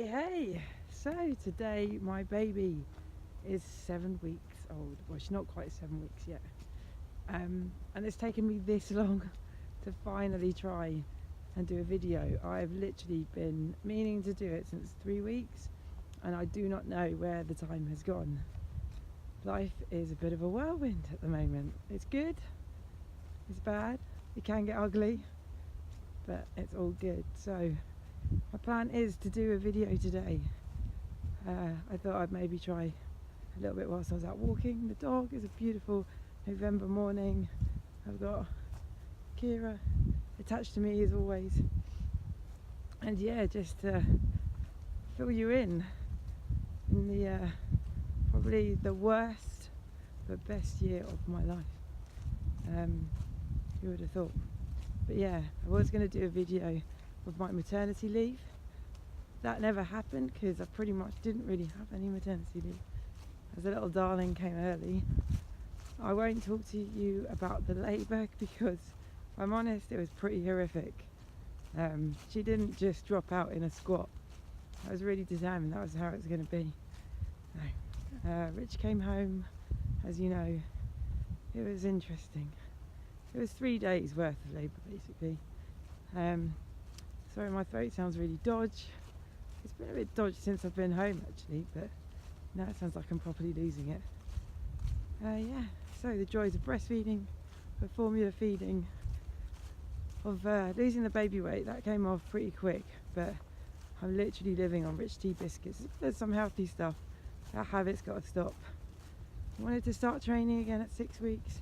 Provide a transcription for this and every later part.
Hey, so today my baby is 7 weeks old. Well, she's not quite 7 weeks yet, and it's taken me this long to finally try and do a video. I've literally been meaning to do it since 3 weeks, and I do not know where the time has gone. Life is a bit of a whirlwind at the moment. It's good, it's bad, it can get ugly, but it's all good. So my plan is to do a video today. I thought I'd maybe try a little bit whilst I was out walking the dog. It's a beautiful November morning. I've got Kira attached to me as always, and yeah, just to fill you in the probably the worst but best year of my life. Who would have thought? But yeah, I was going to do a video of my maternity leave. That never happened because I pretty much didn't really have any maternity leave, as the little darling came early. I won't talk to you about the labour because, if I'm honest, it was pretty horrific. She didn't just drop out in a squat. I was really determined that was how it was going to be. No. Rich came home, as you know. It was interesting. It was 3 days worth of labour basically. Sorry, my throat sounds really dodgy. It's been a bit dodgy since I've been home actually, but now it sounds like I'm properly losing it. Yeah, so the joys of breastfeeding, of formula feeding, of losing the baby weight, that came off pretty quick, but I'm literally living on rich tea biscuits. There's some healthy stuff. That habit's got to stop. I wanted to start training again at 6 weeks.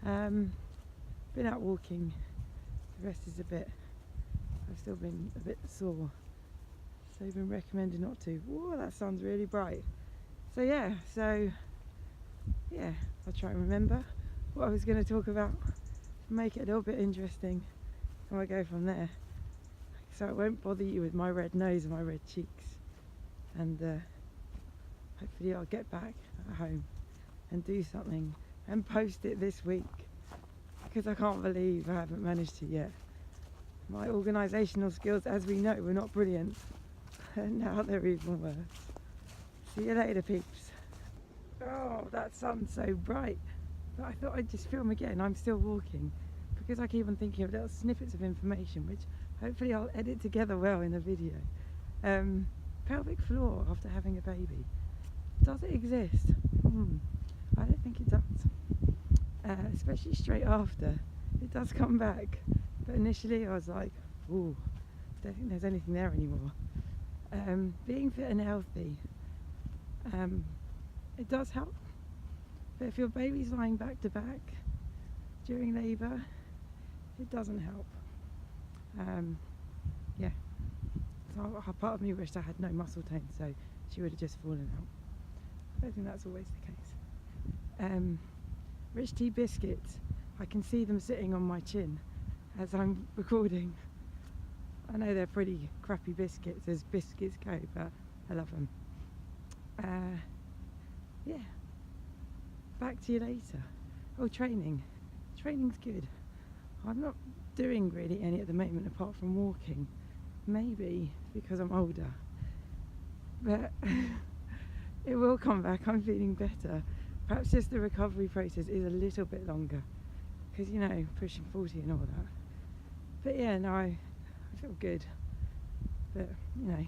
Been out walking. The rest is a bit, I've still been a bit sore, so I've been recommended not to. Whoa, that sounds really bright. So yeah, I'll try and remember what I was going to talk about, make it a little bit interesting, and we'll go from there. So it won't bother you with my red nose and my red cheeks, and hopefully I'll get back at home and do something and post it this week, because I can't believe I haven't managed to yet. My organisational skills, as we know, were not brilliant, and now they're even worse. See you later, peeps. Oh, that sun's so bright, but I thought I'd just film again. I'm still walking because I keep on thinking of little snippets of information which hopefully I'll edit together well in a video. Pelvic floor after having a baby. Does it exist? I don't think it does. Especially straight after. It does come back, but initially I was like, ooh, I don't think there's anything there anymore. Being fit and healthy, it does help, but if your baby's lying back to back during labour, it doesn't help. Yeah, so part of me wished I had no muscle tone, so she would have just fallen out. I don't think that's always the case. Rich tea biscuits, I can see them sitting on my chin as I'm recording. I know they're pretty crappy biscuits as biscuits go, but I love them. Yeah, back to you later. Oh, training. Training's good. I'm not doing really any at the moment apart from walking. Maybe because I'm older, but it will come back. I'm feeling better. Perhaps just the recovery process is a little bit longer because, you know, pushing 40 and all that. But yeah, no, I feel good. But, you know,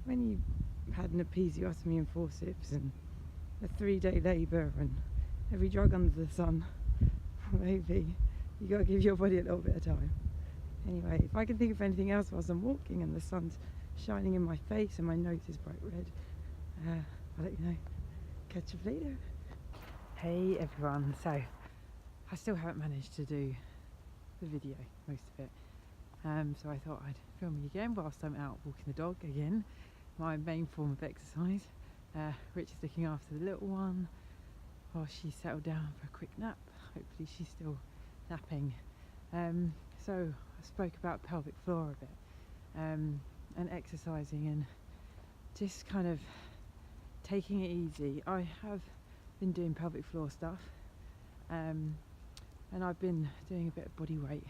when you had an episiotomy and forceps and a 3-day labour and every drug under the sun, maybe you got to give your body a little bit of time. Anyway, if I can think of anything else whilst I'm walking and the sun's shining in my face and my nose is bright red, I'll let you know. Catch you later. Hey everyone, so I still haven't managed to do the video, most of it. So I thought I'd film you again whilst I'm out walking the dog again, my main form of exercise. Rich is looking after the little one while she's settled down for a quick nap. Hopefully she's still napping. So I spoke about pelvic floor a bit, and exercising and just kind of taking it easy. I have been doing pelvic floor stuff, and and I've been doing a bit of body weight,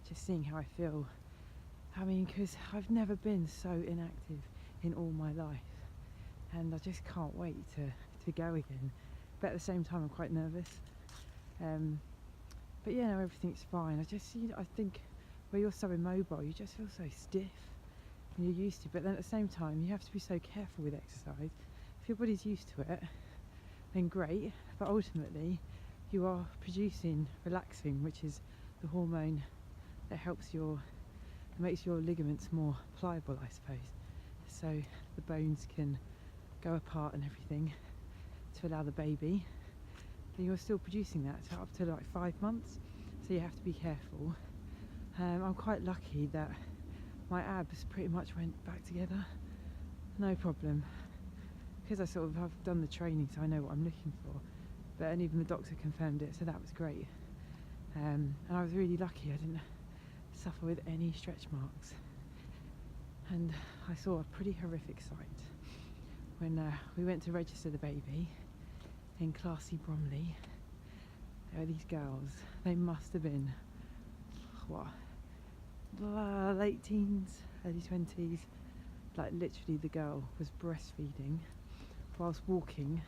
just seeing how I feel. I mean, because I've never been so inactive in all my life, and I just can't wait to go again. But at the same time, I'm quite nervous. But yeah, no, everything's fine. I think where you're so immobile, you just feel so stiff when you're used to. But then at the same time, you have to be so careful with exercise. If your body's used to it, then great. But ultimately, you are producing relaxin, which is the hormone that makes your ligaments more pliable, I suppose. So the bones can go apart and everything to allow the baby. And you're still producing that up to like 5 months, so you have to be careful. I'm quite lucky that my abs pretty much went back together, no problem, because I've done the training, so I know what I'm looking for. And even the doctor confirmed it, so that was great. And I was really lucky I didn't suffer with any stretch marks. And I saw a pretty horrific sight when we went to register the baby in classy Bromley. There were these girls, they must have been late teens, early 20s. Like literally the girl was breastfeeding whilst walking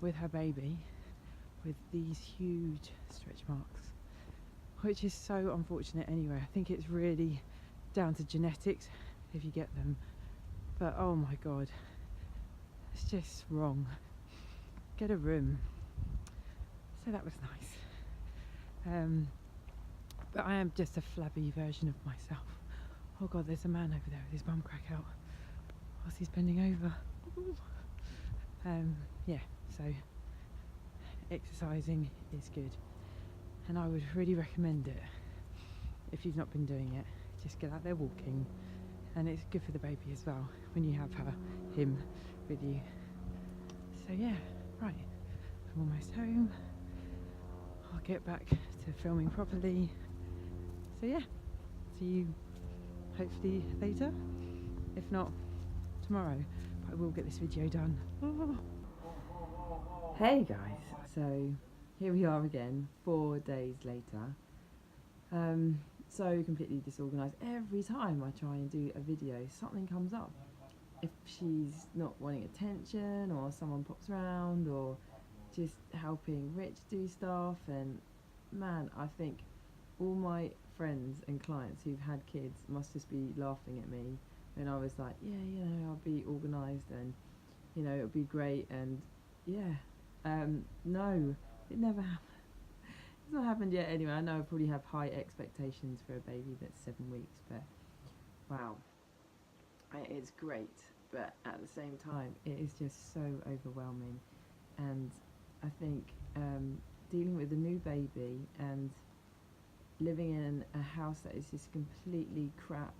with her baby with these huge stretch marks, which is so unfortunate anyway. I think it's really down to genetics if you get them, but oh my god, it's just wrong. Get a room. So that was nice. But I am just a flabby version of myself. Oh god, there's a man over there with his bum crack out whilst he's bending over. Yeah, so exercising is good, and I would really recommend it if you've not been doing it. Just get out there walking, and it's good for the baby as well when you have him with you. So yeah, right, I'm almost home. I'll get back to filming properly. So yeah, see you hopefully later, if not tomorrow, but I will get this video done. Oh. Hey guys, so here we are again, 4 days later. So completely disorganised. Every time I try and do a video, something comes up. If she's not wanting attention, or someone pops around, or just helping Rich do stuff, and man, I think all my friends and clients who've had kids must just be laughing at me when I was like, yeah, you know, I'll be organised and, you know, it'll be great, and yeah, no, it never happened. It's not happened yet anyway. I know I probably have high expectations for a baby that's 7 weeks, but wow, it's great, but at the same time it is just so overwhelming. And I think dealing with a new baby and living in a house that is just completely crap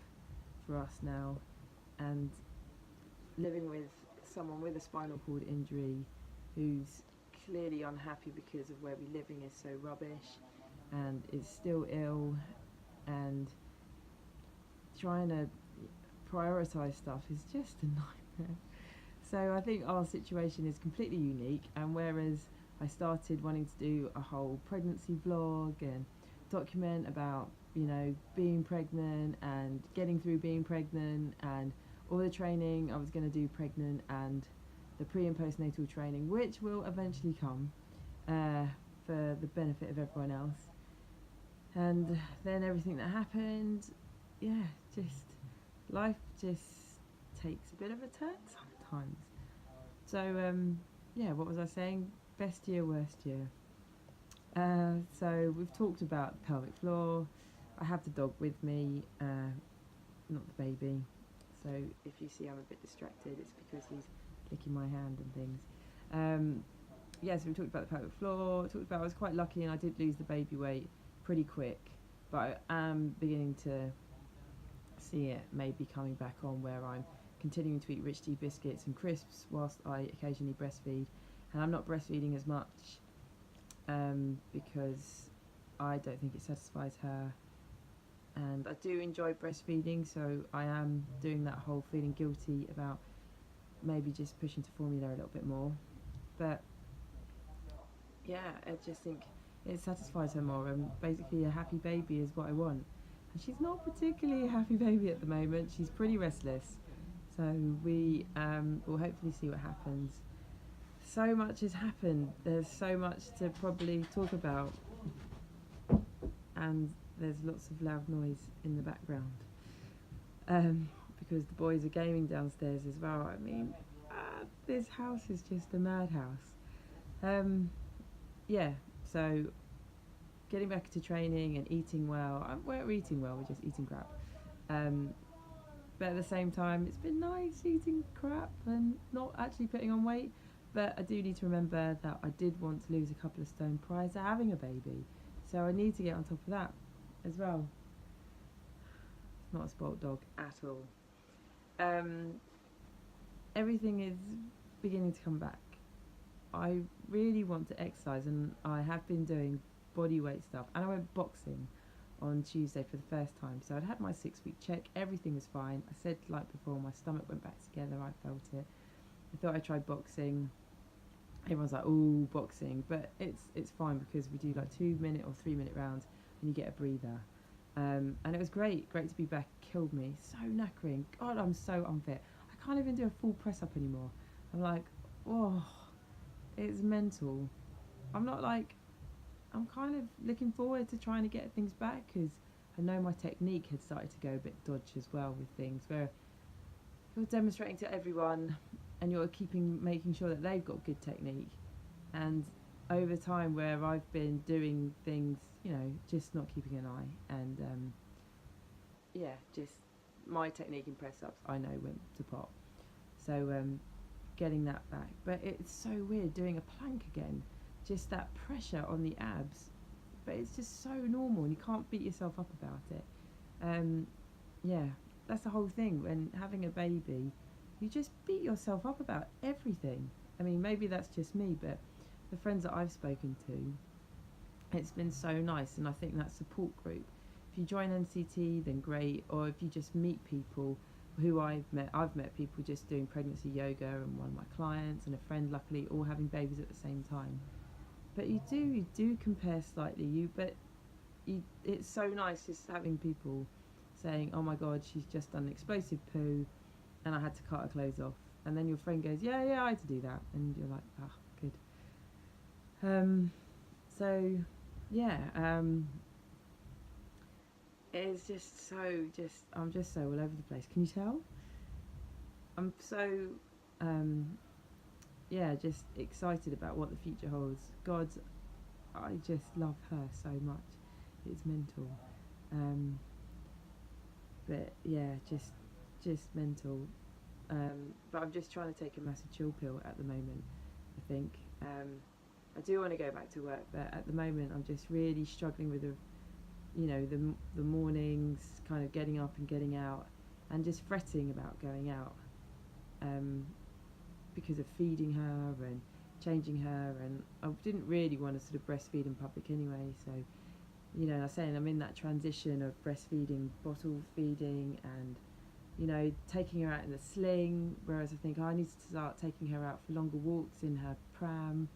for us now, and living with someone with a spinal cord injury who's clearly unhappy because of where we're living is so rubbish and is still ill, and trying to prioritise stuff is just a nightmare. So I think our situation is completely unique, and whereas I started wanting to do a whole pregnancy vlog and document about, you know, being pregnant and getting through being pregnant and all the training I was going to do pregnant, and the pre and postnatal training, which will eventually come for the benefit of everyone else, and then everything that happened, yeah, just life just takes a bit of a turn sometimes. So yeah, what was I saying? Best year, worst year. So we've talked about the pelvic floor. I have the dog with me, not the baby, so if you see I'm a bit distracted, it's because he's licking my hand and things. Yeah, so we talked about the pelvic floor, talked about I was quite lucky and I did lose the baby weight pretty quick, but I am beginning to see it maybe coming back on, where I'm continuing to eat rich tea biscuits and crisps whilst I occasionally breastfeed, and I'm not breastfeeding as much because I don't think it satisfies her, and I do enjoy breastfeeding, so I am doing that whole feeling guilty about maybe just pushing to formula a little bit more. But yeah, I just think it satisfies her more, and basically a happy baby is what I want. And she's not particularly a happy baby at the moment. She's pretty restless, so we will hopefully see what happens. So much has happened. There's so much to probably talk about, and there's lots of loud noise in the background because the boys are gaming downstairs as well. I mean, this house is just a madhouse. Yeah, so getting back into training and eating well. We're eating well, we're just eating crap. But at the same time, it's been nice eating crap and not actually putting on weight. But I do need to remember that I did want to lose a couple of stone prior to having a baby. So I need to get on top of that as well. It's not a spoilt dog at all. Everything is beginning to come back. I really want to exercise, and I have been doing body weight stuff, and I went boxing on Tuesday for the first time. So I'd had my 6-week check, everything was fine. I said like before, my stomach went back together, I felt it. I thought I'd try boxing. Everyone's like, oh, boxing, but it's fine because we do like 2-minute or 3-minute rounds and you get a breather. And it was great to be back. It killed me, so knackering. God, I'm so unfit. I can't even do a full press up anymore. I'm like, oh, it's mental. I'm kind of looking forward to trying to get things back, because I know my technique had started to go a bit dodge as well with things where you're demonstrating to everyone and you're making sure that they've got good technique, and over time where I've been doing things, just not keeping an eye, and just my technique in press ups I know went to pot. So getting that back, but it's so weird doing a plank again, just that pressure on the abs, but it's just so normal and you can't beat yourself up about it. That's the whole thing. When having a baby, you just beat yourself up about everything. I mean, maybe that's just me, but the friends that I've spoken to, it's been so nice, and I think that support group, if you join NCT then great, or if you just meet people who I've met people just doing pregnancy yoga, and one of my clients and a friend luckily all having babies at the same time. But you do compare slightly, it's so nice just having people saying, oh my god, she's just done an explosive poo and I had to cut her clothes off, and then your friend goes, yeah, I had to do that, and you're like, ah, good. It's just I'm just so all over the place. Can you tell? I'm so just excited about what the future holds. God, I just love her so much. It's mental. But yeah, just mental. But I'm just trying to take a massive chill pill at the moment, I think. I do want to go back to work, but at the moment I'm just really struggling with the mornings, kind of getting up and getting out, and just fretting about going out, because of feeding her and changing her, and I didn't really want to sort of breastfeed in public anyway, so I'm saying I'm in that transition of breastfeeding, bottle feeding, and taking her out in the sling, whereas I think I need to start taking her out for longer walks in her pram.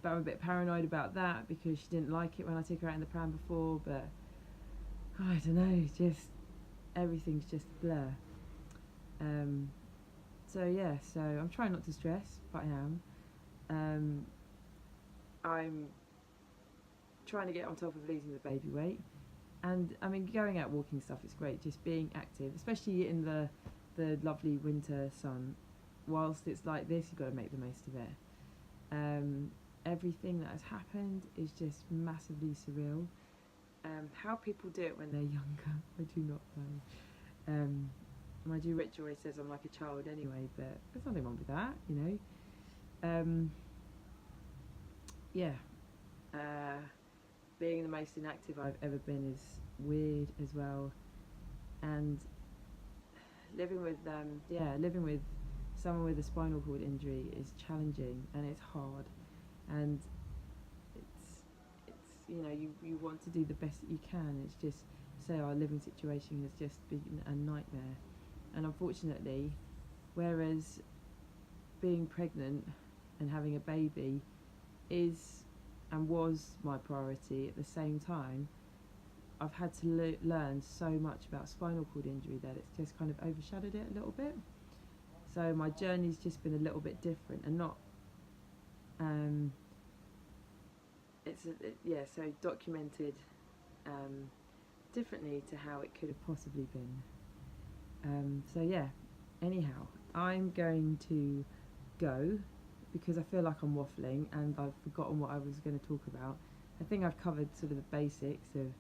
But I'm a bit paranoid about that because she didn't like it when I took her out in the pram before, but I don't know, just everything's just a blur. So I'm trying not to stress, but I am. I'm trying to get on top of losing the baby weight, and I mean, going out walking stuff is great, just being active, especially in the lovely winter sun. Whilst it's like this, you've got to make the most of it. Everything that has happened is just massively surreal. How people do it when they're younger, I do not know. My dear Rich always says I'm like a child anyway, but there's nothing wrong with that, being the most inactive I've ever been is weird as well, and living with someone with a spinal cord injury is challenging, and it's hard, and it's you want to do the best that you can. It's just, say our living situation has just been a nightmare, and unfortunately, whereas being pregnant and having a baby is and was my priority, at the same time I've had to learn so much about spinal cord injury that it's just kind of overshadowed it a little bit. So my journey's just been a little bit different, and not so documented differently to how it could have possibly been. So yeah, anyhow, I'm going to go because I feel like I'm waffling and I've forgotten what I was going to talk about. I think I've covered sort of the basics of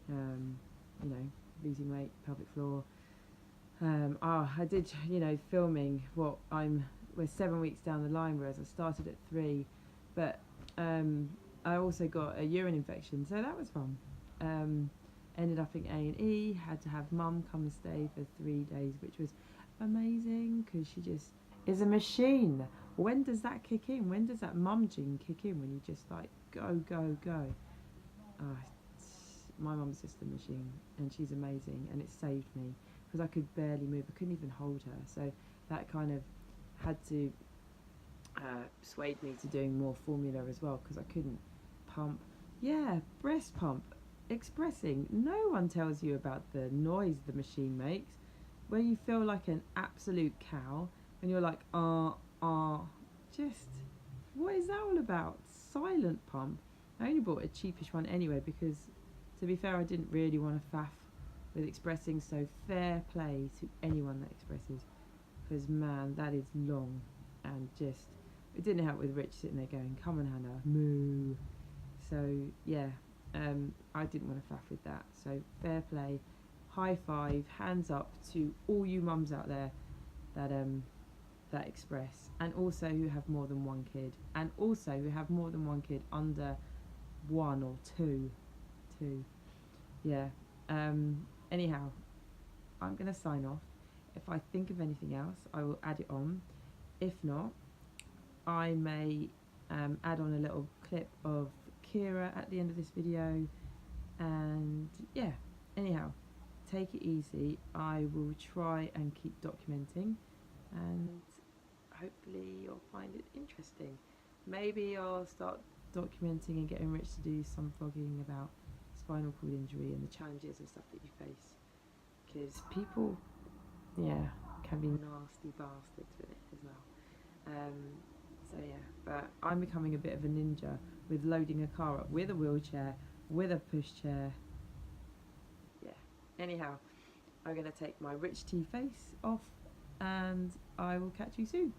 you know, losing weight, pelvic floor. I did, you know, filming we're 7 weeks down the line, whereas I started at 3, but I also got a urine infection, so that was fun. Ended up in A&E, had to have mum come and stay for 3 days, which was amazing because she just is a machine. When does that kick in? When does that mum gene kick in? When you just like go, go, go. My mum's just a machine, and she's amazing, and it saved me because I could barely move. I couldn't even hold her, so that kind of had to swayed me to doing more formula as well, because I couldn't pump. Yeah, breast pump, expressing. No one tells you about the noise the machine makes, where you feel like an absolute cow, and you're like, just, what is that all about? Silent pump. I only bought a cheapish one anyway, because to be fair, I didn't really want to faff with expressing, so fair play to anyone that expresses, because man, that is long, and just, it didn't help with Rich sitting there going, come on Hannah, moo. So yeah, I didn't want to faff with that, so fair play, high five, hands up to all you mums out there that express, and also who have more than one kid, and also who have more than one kid under 1 or 2. Yeah. Anyhow, I'm gonna sign off. If I think of anything else, I will add it on. If not, I may add on a little clip of Kira at the end of this video. And yeah, anyhow, take it easy. I will try and keep documenting, and hopefully you'll find it interesting. Maybe I'll start documenting and getting Rich to do some vlogging about spinal cord injury and the challenges and stuff that you face, because people, yeah, can be nasty bastards with it as well. So yeah, but I'm becoming a bit of a ninja with loading a car up with a wheelchair, with a pushchair. Yeah, anyhow, I'm going to take my Rich T face off, and I will catch you soon.